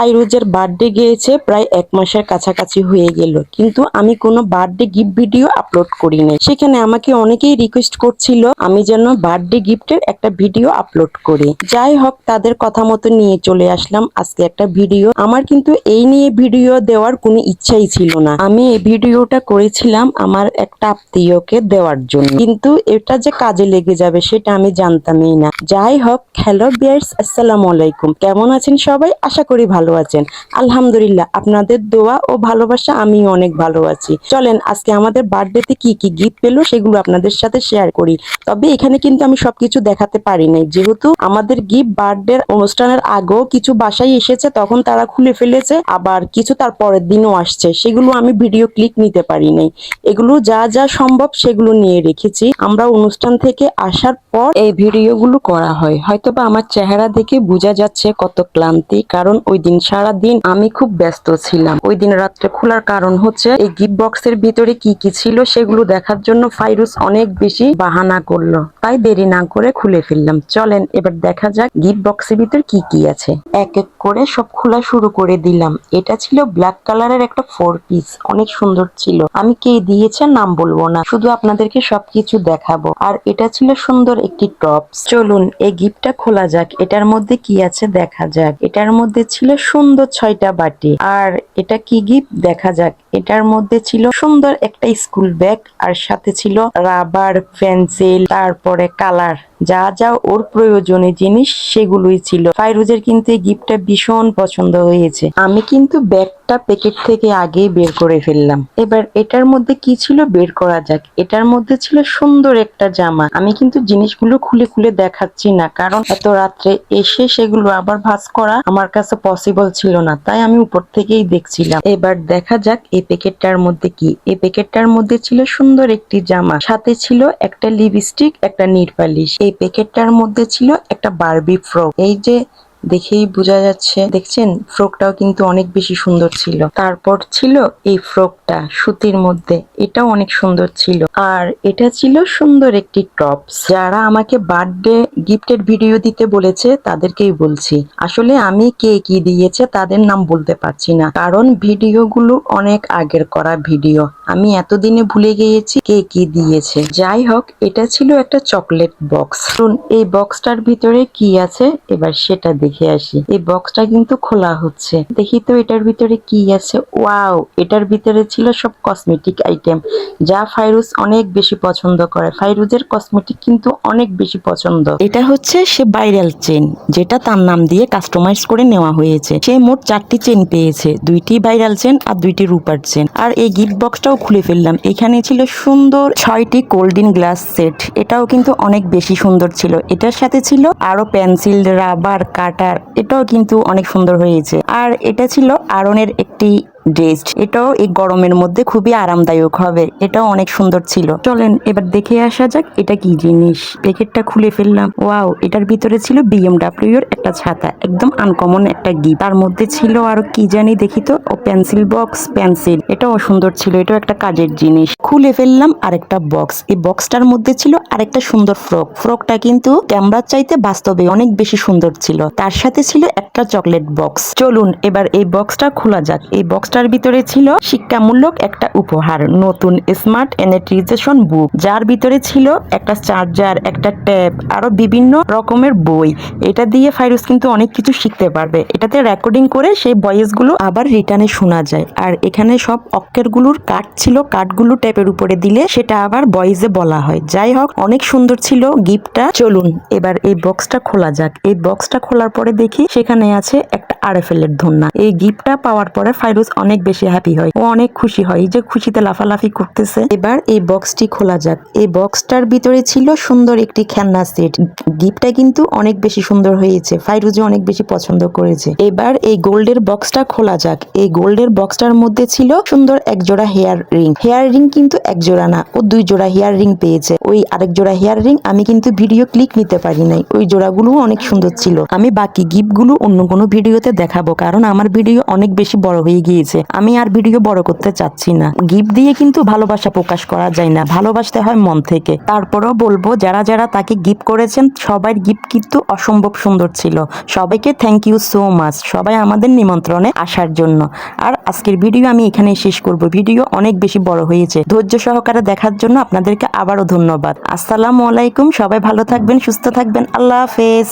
ফাইরুজের birthday গিয়েছে প্রায় 1 মাসের কাছাকাছি হয়ে গেল, কিন্তু আমি কোনো বার্থডে গিফট ভিডিও আপলোড করি নাই। সেখানে আমাকে অনেকেই রিকোয়েস্ট করছিল আমি যেন বার্থডে গিফটের একটা ভিডিও আপলোড করি। যাই হোক, তাদের কথা মতো নিয়ে চলে আসলাম আজকে একটা ভিডিও। আমার কিন্তু এই নিয়ে ভিডিও দেওয়ার কোনো ইচ্ছাই ছিল না। আমি এই ভিডিওটা করেছিলাম আমার একটা আত্মীয়কে দেওয়ার জন্য, কিন্তু এটা যে কাজে লেগে যাবে সেটা আমি জানতামই না। যাই হোক, হ্যালো ভিউয়ার্স, আসসালামু আলাইকুম। কেমন আছেন সবাই? আশা করি ভালো আছেন। আলহামদুলিল্লাহ, আপনাদের দোয়া ও ভালোবাসা আমি অনেক ভালো আছি। চলেন আজকে আমাদের বার্থডেতে কি কি গিফট পেলো সেগুলো আপনাদের সাথে শেয়ার করি। তবে এখানে কিন্তু আমি সবকিছু দেখাতে পারি নাই, যেহেতু আমাদের গিফট বার্থডে অনুষ্ঠানের আগেও কিছু বাসায় এসেছে, তখন তারা খুলে ফেলেছে, আবার কিছু তার পরের দিনও আসছে, সেগুলো আমি ভিডিও ক্লিক নিতে পারি নাই। এগুলো যা যা সম্ভব সেগুলো নিয়ে রেখেছি। আমরা অনুষ্ঠান থেকে আসার পর এই ভিডিওগুলো করা হয়। হয়তোবা আমার চেহারা দেখে বোঝা যাচ্ছে কত ক্লান্তি, কারণ ওই দিন সারা দিন আমি খুব ব্যস্ত ছিলাম। ওই দিন রাত্রে খোলার কারণ হচ্ছে এই গিফট বক্সের ভিতরে কি কি ছিল সেগুলো দেখার জন্য ফাইরুজ অনেক বেশি বাহানা করলো, তাই দেরি না করে খুলে ফেললাম। চলেন এবার দেখা যাক গিফট বক্সের ভিতর কি কি আছে। এক এক করে সব খোলা শুরু করে দিলাম। এটা ছিল ব্ল্যাক কালারের একটা 4 পিস, অনেক সুন্দর ছিল। আমি কে দিয়েছে নাম বলবো না, শুধু আপনাদেরকে সবকিছু দেখাবো। আর এটা ছিল সুন্দর একটি টপস। চলুন এই গিফটটা খোলা যাক, এটার মধ্যে কি আছে দেখা যাক। এটার মধ্যে ছিল সুন্দর 6টা বাটি। আর এটা কি গিফট দেখা যাক। এটার মধ্যে ছিল সুন্দর একটা স্কুল ব্যাগ, আর সাথে ছিল রাবার, পেন্সিল, তারপরে কালার, যা যা ওর প্রয়োজনীয় জিনিস সেগুলোই ছিল। ফাইরুজের কিন্তু এই গিফটটা ভীষণ পছন্দ হয়েছে। আমি কিন্তু ব্যাগটা প্যাকেট থেকে আগেই বের করে ফেললাম। এবার এটার মধ্যে কি ছিল বের করা যাক। এটার মধ্যে ছিল সুন্দর একটা জামা। আমি কিন্তু জিনিসগুলো খুলে খুলে দেখাচ্ছি না, কারণ এত রাত্রে এসে সেগুলো আবার ভাঁজ করা আমার কাছে পসিবল ছিল না, তাই আমি উপর থেকেই দেখছিলাম। এবার দেখা যাক এই প্যাকেটটার মধ্যে কি। এই প্যাকেটটার মধ্যে ছিল সুন্দর একটি জামা, সাথে ছিল একটা লিপস্টিক, একটা নীল পালিশ। এই প্যাকেটটার মধ্যে ছিল একটা বারবি ফ্রক। এই যে দেখেই বোঝা যাচ্ছে, দেখছেন ফ্রকটাও কিন্তু অনেক বেশি সুন্দর ছিল। তারপর ছিল এই ফ্রকটা সুতির মধ্যে, এটাও অনেক সুন্দর ছিল। আর এটা ছিল সুন্দর একটি টপস। যারা আমাকে বার্থডে গিফটের ভিডিও দিতে বলেছে তাদেরকেই বলছি, আসলে আমি কে কি দিয়েছে তাদের নাম বলতে পারছি না, কারণ ভিডিওগুলো অনেক আগের করা ভিডিও, আমি এতদিনে ভুলে গিয়েছি কে কি দিয়েছে। যাই হোক, এটা ছিল একটা চকলেট বক্স। এই বক্সটার ভিতরে কি আছে এবার সেটা দেখে আসি। এই বক্সটা কিন্তু খোলা হচ্ছে, দেখি তো এটার ভিতরে কি আছে। ওয়াও, এটার ভিতরে ছিল সব কসমেটিক আইটেম, যা ফাইরুজ অনেক বেশি পছন্দ করে। ফাইরুজের কসমেটিক কিন্তু অনেক বেশি পছন্দ। এটা হচ্ছে সে ভাইরাল চেন, যেটা তার নাম দিয়ে কাস্টমাইজ করে নেওয়া হয়েছে। সে মোট 4টি চেন পেয়েছে, 2টি ভাইরাল চেন আর 2টি রূপার চেন। আর এই গিফট বক্সটাও খুলে ফেললাম। এখানে ছিল সুন্দর 6টি কোল্ডিন গ্লাস সেট, এটাও কিন্তু অনেক বেশি সুন্দর ছিল। এটার সাথে ছিল আরো পেন্সিল, রাবার, কাটার, এটাও কিন্তু অনেক সুন্দর হয়েছে। আর এটা ছিল আরনের একটি ড্রেস, এটাও এই গরমের মধ্যে খুবই আরামদায়ক হবে, এটাও অনেক সুন্দর ছিল। চলেন এবার দেখে আসা যাক এটা কি জিনিস। প্যাকেটটা খুলে ফেললাম। ওয়াও, এটার ভিতরে ছিল BMW এর একটা ছাতা, একদম আনকমন একটা গিফট। তার মধ্যে ছিল আরো কি জানি, দেখি তো। ও পেন্সিল বক্স, পেন্সিল, এটাও সুন্দর ছিল, এটাও একটা কাজের জিনিস। খুলে ফেললাম আরেকটা বক্স। এই বক্সটার মধ্যে ছিল আরেকটা সুন্দর ফ্রক। ফ্রকটা কিন্তু ক্যামেরার চাইতে বাস্তবে অনেক বেশি সুন্দর ছিল। তার সাথে ছিল একটা চকলেট বক্স। চলুন এবার এই বক্সটা খোলা যাক। এই বক্সটার ভিতরে ছিল শিক্ষামূলক একটা উপহার, নতুন স্মার্ট এনার্টাইজেশন বুক, যার ভিতরে ছিল একটা চার্জার, একটা ট্যাব, আরো বিভিন্ন রকমের বই। এটা দিয়ে ফাইরুজ কিন্তু অনেক কিছু শিখতে পারবে। এটাতে রেকর্ডিং করে সেই ভয়েস গুলো আবার রিটার্নে শোনা যায়। আর এখানে সব অক্ষর গুলোর কাট ছিল, কাটগুলো ট্যাপের উপরে দিলে সেটা আবার ভয়েসে বলা হয়। যাই হোক, অনেক সুন্দর ছিল গিফটটা। চলুন এবার এই বক্সটা খোলা যাক। এই বক্সটা খোলার পরে দেখি সেখানে আছে একটা RFL এর ধন্যা। এই গিফটটা পাওয়ার পরে ফাইরুজ অনেক বেশি হ্যাপি হয়, ও অনেক খুশি হয়, যে খুশিতে লাফালাফি করতেছে। এবার এই বক্সটি খোলা যাক। এই বক্সটার ভিতরে ছিল সুন্দর একটি খেলনা সেট। গিফটটা কিন্তু অনেক বেশি সুন্দর হয়েছে, ফাইরুজও অনেক বেশি পছন্দ করেছে। এবার এই গোল্ডের বক্সটা খোলা যাক। এই গোল্ডের বক্সটার মধ্যে ছিল সুন্দর এক জোড়া হেয়ার রিং। হেয়ার রিং কিন্তু এক জোড়া না, ও 2 জোড়া হেয়ার রিং পেয়েছে। ওই আরেক জোড়া হেয়ার রিং আমি কিন্তু ভিডিও ক্লিক নিতে পারি নাই, ওই জোড়াগুলো অনেক সুন্দর ছিল। আমি বাকি গিফট গুলো অন্য কোনো ভিডিওতে আপনাদেরকে দেখাবো, কারণ আমার ভিডিও অনেক বেশি বড় হয়ে গিয়েছে। আমি আর ভিডিও বড় করতে চাচ্ছি না। গিফট দিয়ে কিন্তু ভালোবাসা প্রকাশ করা যায় না, ভালোবাসতে হয় মন থেকে। তারপরেও বলবো, যারা যারা তাকে গিফট করেছেন সবার গিফট কিন্তু অসম্ভব সুন্দর ছিল। সবাইকে থ্যাংক ইউ সো মাচ, সবাই আমাদের নিমন্ত্রণে আসার জন্য। আর আজকের ভিডিও আমি এখানেই শেষ করব। ভিডিও অনেক বেশি বড় হয়েছে। ধৈর্য সহকারে দেখার জন্য আপনাদেরকে আবারও ধন্যবাদ। আসসালামু আলাইকুম। সবাই ভালো থাকবেন, সুস্থ থাকবেন। আল্লাহ হাফেজ।